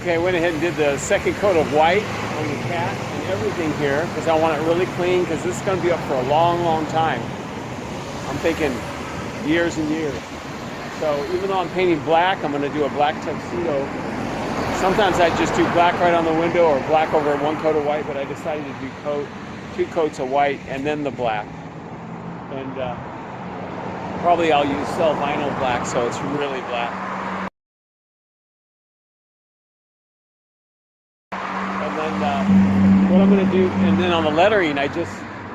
Okay, I went ahead and did the second coat of white on the cat and everything here because I want it really clean because this is going to be up for a long, long time. I'm thinking years and years. So even though I'm painting black, I'm going to do a black tuxedo. Sometimes I just do black right on the window or black over one coat of white, but I decided to do two coats of white and then the black. And probably I'll use cell vinyl black so it's really black. And then what I'm going to do, and then on the lettering, I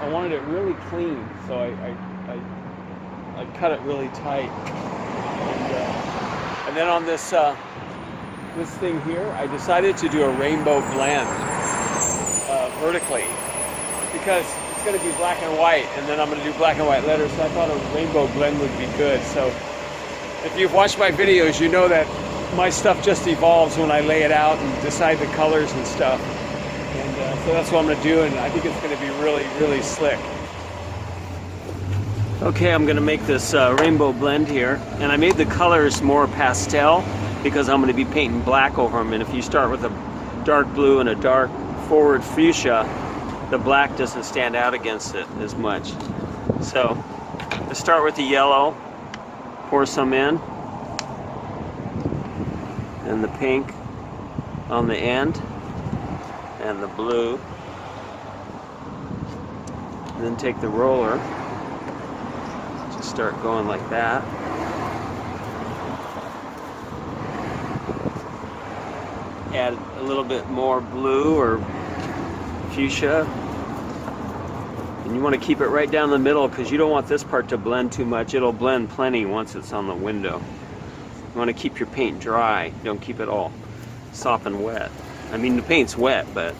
wanted it really clean, so I cut it really tight. And then on this this thing here, I decided to do a rainbow blend vertically because it's going to be black and white, and then I'm going to do black and white letters, so I thought a rainbow blend would be good. So if you've watched my videos, you know that my stuff just evolves when I lay it out and decide the colors and stuff. And so that's what I'm going to do, and I think it's going to be really, really slick. Okay, I'm going to make this rainbow blend here, and I made the colors more pastel because I'm going to be painting black over them, and if you start with a dark blue and a dark forward fuchsia, the black doesn't stand out against it as much. So let's start with the yellow, pour some in, and the pink on the end, and the blue. And then take the roller, just start going like that. Add a little bit more blue or fuchsia. And you want to keep it right down the middle because you don't want this part to blend too much. It'll blend plenty once it's on the window. You want to keep your paint dry. Don't keep it all sopping wet. I mean, the paint's wet, but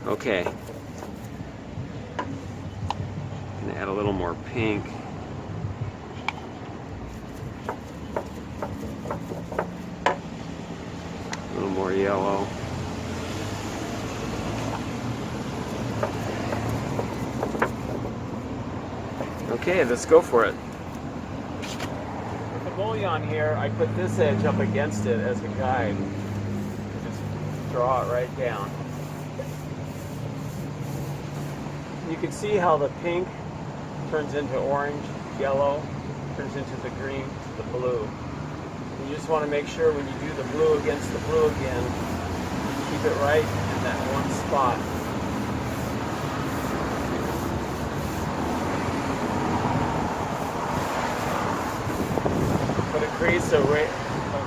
okay. Gonna add a little more pink. A little more yellow. Okay, let's go for it. With the bullion here, I put this edge up against it as a guide. Just draw it right down. You can see how the pink turns into orange, yellow turns into the green, the blue. You just want to make sure when you do the blue against the blue again, keep it right in that one spot. But it creates a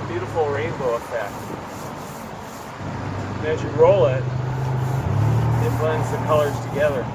beautiful rainbow effect. And as you roll it, it blends the colors together.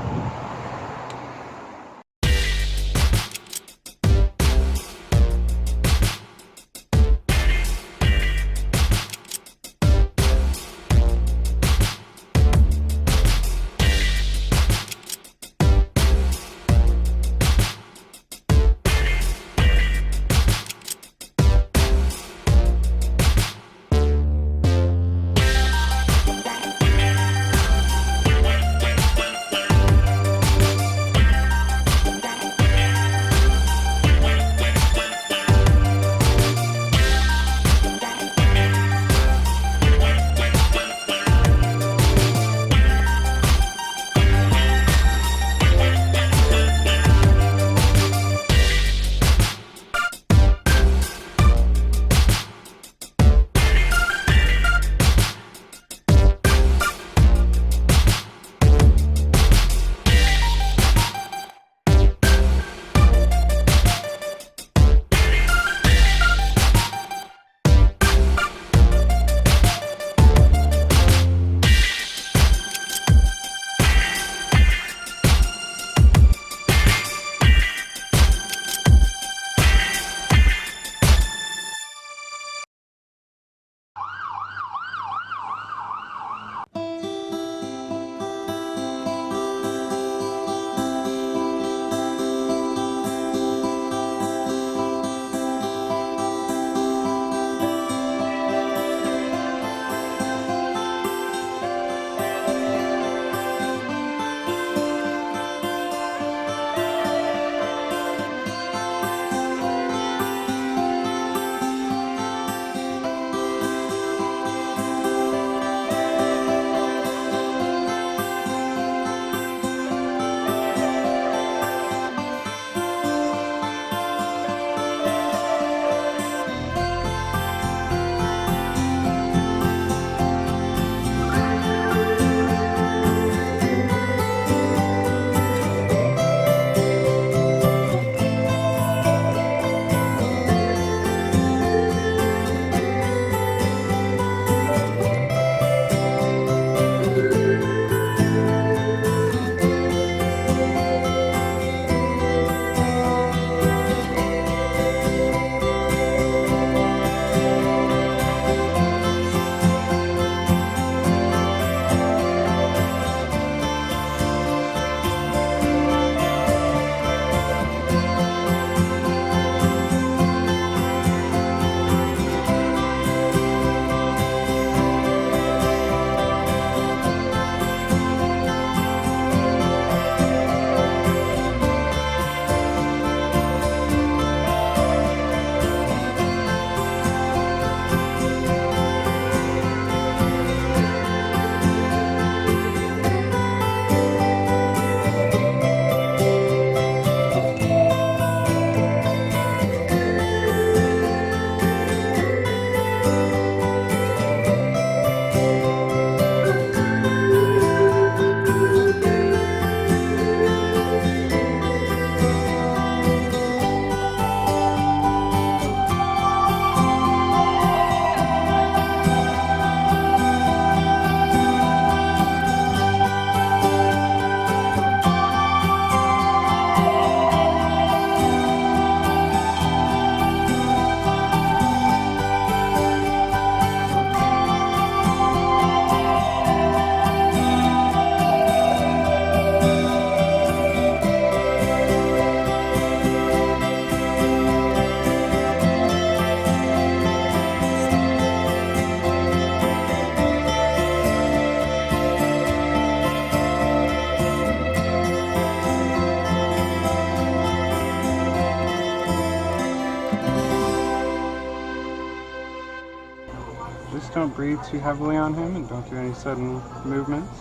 don't breathe too heavily on him and don't do any sudden movements.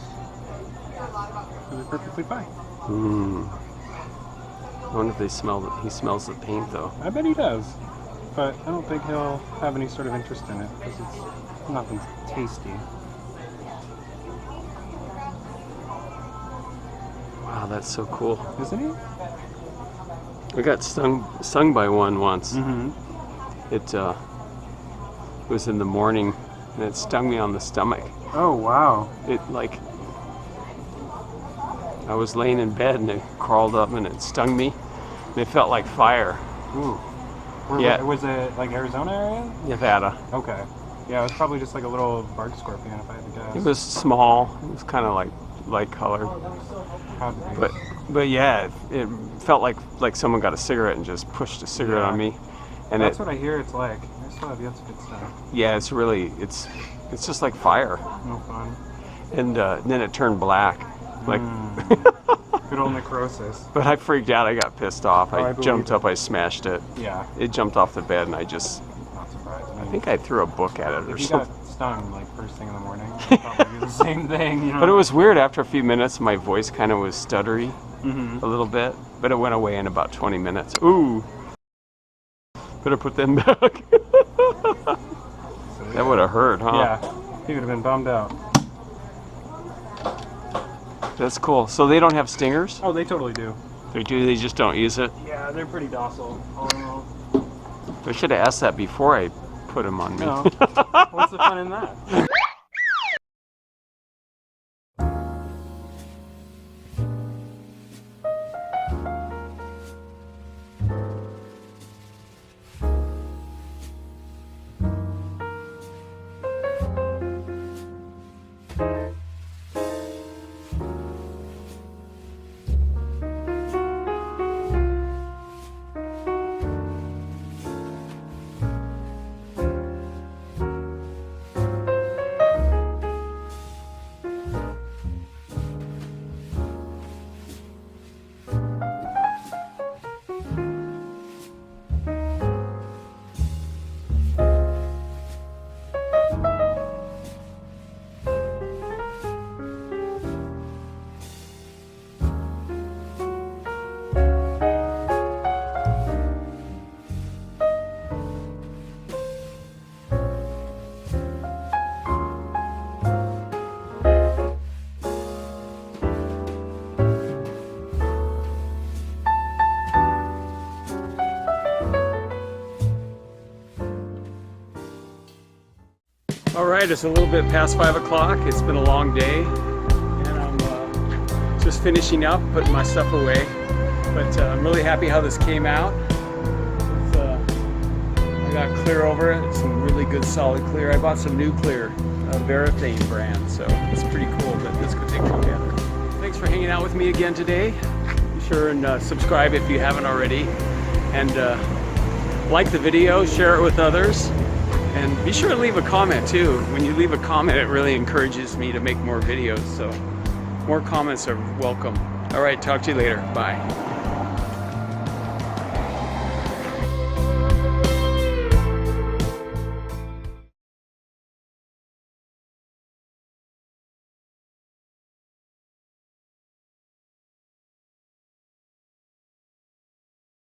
He'll be perfectly fine. I wonder if he smells the paint though. I bet he does, but I don't think he'll have any sort of interest in it because it's nothing tasty. Wow, that's so cool. Isn't he? I got stung by one once. It was in the morning and it stung me on the stomach. Oh, wow. It I was laying in bed and it crawled up and it stung me. And it felt like fire. Ooh. Yeah. Was it like Arizona area? Nevada. Okay. Yeah, it was probably just like a little bark scorpion if I had to guess. It was small. It was kind of like light colored. But yeah, it felt like someone got a cigarette and just pushed a cigarette on me. And that's what I hear it's like. I still have yet to get stung. Yeah, it's just like fire. No fun. And then it turned black. Like good old necrosis. But I freaked out. I got pissed off. I jumped up. I smashed it. Yeah. It jumped off the bed, and I just. Not surprised. I think I threw a book at it or if you something. got stung like first thing in the morning, you'd probably do the same thing. You know? But it was weird. After a few minutes, my voice kind of was stuttery a little bit, but it went away in about 20 minutes. Ooh. Better put them back. That would have hurt, huh? Yeah. He would have been bummed out. That's cool. So they don't have stingers? Oh, they totally do. They do, they just don't use it? Yeah, they're pretty docile. I should have asked that before I put them on me. No. What's the fun in that? All right, it's a little bit past 5 o'clock. It's been a long day, and I'm just finishing up, putting my stuff away. But I'm really happy how this came out. I got clear over it, some really good solid clear. I bought some new clear, Verathane brand, so it's pretty cool that this could take together. Thanks for hanging out with me again today. Be sure and subscribe if you haven't already, and like the video, share it with others. And be sure to leave a comment too. When you leave a comment, it really encourages me to make more videos. So more comments are welcome. All right, talk to you later. Bye.